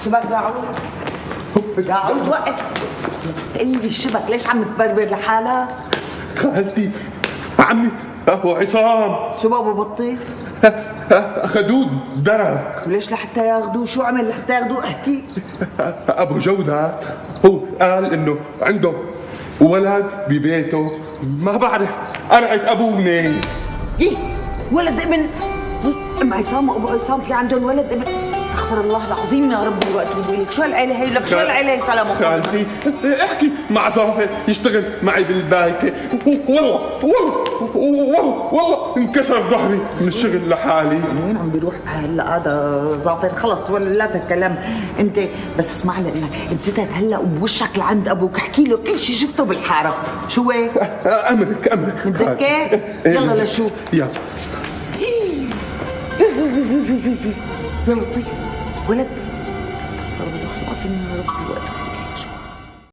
شبك داعود داعود وقف. قل لي شبك ليش عم تبربر لحالك؟ خالتي عمي هو عصام. شو بابا بطيخ؟ اخذوه درك. وليش لحتى ياخذوه؟ شو عمل لحتى ياخذوه؟ احكي. ابو جودة هو قال انه عنده ولد ببيته، ما بعرف قرعت ابوه منين. ايه ولد ابن ام عصام وابو عصام في عندهم ولد ابن؟ استغفر الله العظيم يا رب. الوقت بقول لك شو هالعيله هي؟ لك شو هالعيله هي؟ سلام عليكم. خالتي احكي مع صافي يشتغل معي بالبايكه. والله انكسر ظهري من الشغل لحالي. وين عم بيروح هلا هذا ظافر؟ خلص ولا لا تتكلم انت. بس اسمع لي انت هلا بوشك لعند ابوك، احكي له كل شيء شفته بالحاره. شو هيك؟ امرك متذكر؟ يلا لشوف. يلا يا لطيف ولد. استغفر الله العظيم يا رب. الوقت